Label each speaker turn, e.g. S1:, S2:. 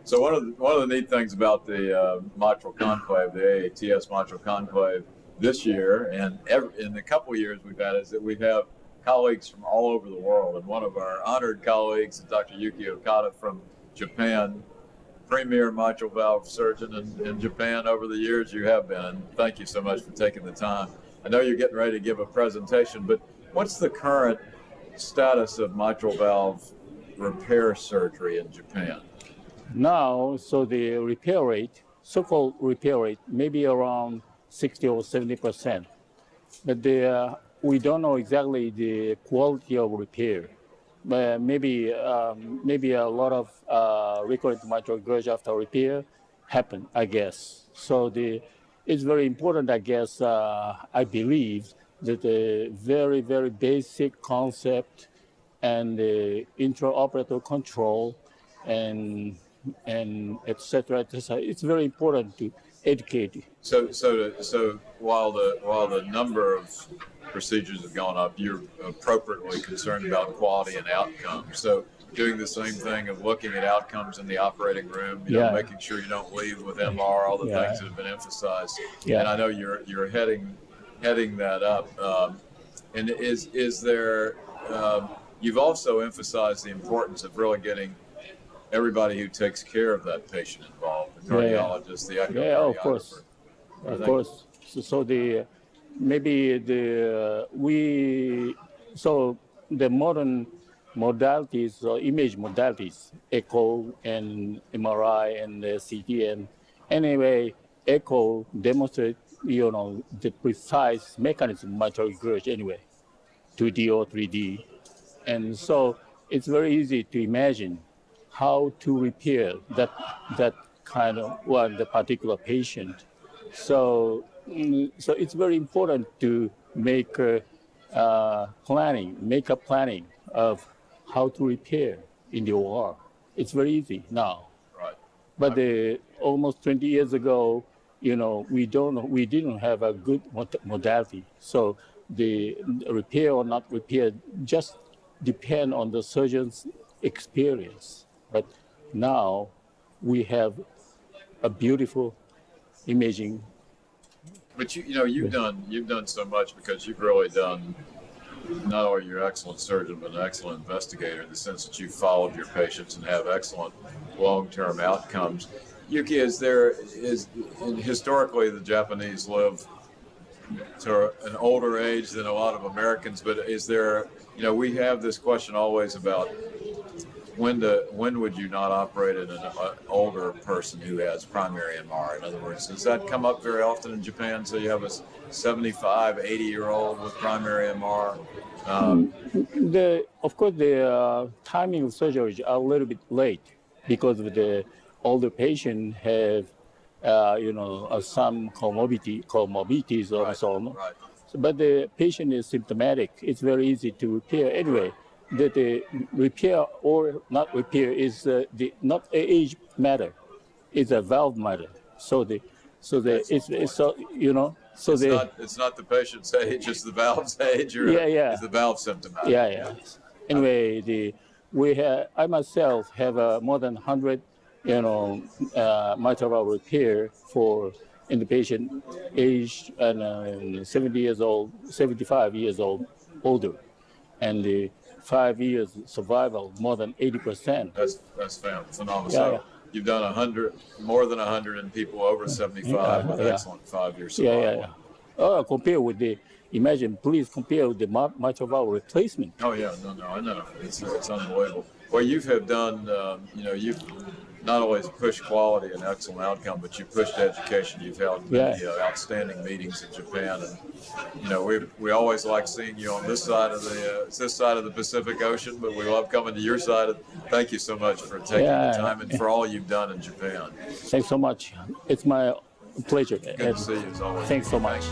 S1: So one of the neat things about the Mitral Conclave, the AATS Mitral Conclave this year, and in the couple of years we've had, is that we have colleagues from all over the world. And one of our honored colleagues is Dr. Yukikatsu Okada from Japan, premier mitral valve surgeon in Japan over the years you have been. And thank you so much for taking the time. I know you're getting ready to give a presentation, but what's the current status of mitral valve repair surgery in Japan?
S2: Now, so the repair rate, so-called repair rate, maybe around 60 or 70%. But we don't know exactly the quality of repair. But maybe a lot of recurrent mitral regurg after repair happen, I guess. So it's very important, I guess, I believe, that the very, very basic concept and the intraoperative control and et cetera, it's very important to educate.
S1: So while the number of procedures have gone up, you're appropriately concerned about quality and outcomes. So doing the same thing of looking at outcomes in the operating room, you know, making sure you don't leave with MR, all the things that have been emphasized. And I know you're heading that up. And is there? You've also emphasized the importance of really getting everybody who takes care of that patient involved, the cardiologist, the echocardiographer.
S2: Yeah, of course. Of course. So the modern modalities or image modalities, echo and MRI and CT, and anyway, echo demonstrate, you know, the precise mechanism of mitral regurg anyway, 2D or 3D. And so it's very easy to imagine how to repair that kind of the particular patient. So it's very important to make a planning of how to repair in the OR. It's very easy now.
S1: Right.
S2: But almost 20 years ago, you know, we didn't have a good modality. So the repair or not repair just depend on the surgeon's experience. But now we have a beautiful imaging.
S1: But you've done so much because you've really done, not only you're an excellent surgeon, but an excellent investigator in the sense that you've followed your patients and have excellent long-term outcomes. Yuki, historically the Japanese live to an older age than a lot of Americans, but is there, we have this question always about when would you not operate in an older person who has primary MR? In other words, does that come up very often in Japan? So you have a 75, 80-year-old with primary MR?
S2: Of course, the timing of surgery is a little bit late because of the older patient have, some comorbidities or so on.
S1: Right.
S2: But the patient is symptomatic. It's very easy to repair anyway. The repair or not repair is not age matter. It's a valve matter. It's not
S1: the patient's age, it's the valve's age, or is the valve symptomatic?
S2: Anyway, I myself have more than 100, mitral valve repair in the patient age 70 years old, 75 years old, older, and the 5 years survival more than 80%.
S1: That's phenomenal. So you've done more than 100 in people over 75 with excellent 5-year survival.
S2: Please compare with the mitral valve replacement.
S1: Oh yeah, no, I know. It's unbelievable. Well, you have done, you've not only pushed quality and excellent outcome, but you pushed education. You've held many outstanding meetings in Japan, and we always like seeing you on this side of the Pacific Ocean, but we love coming to your side. Thank you so much for taking the time and for all you've done in Japan.
S2: Thanks so much. It's my pleasure.
S1: Good to see you as always.
S2: Thanks so much.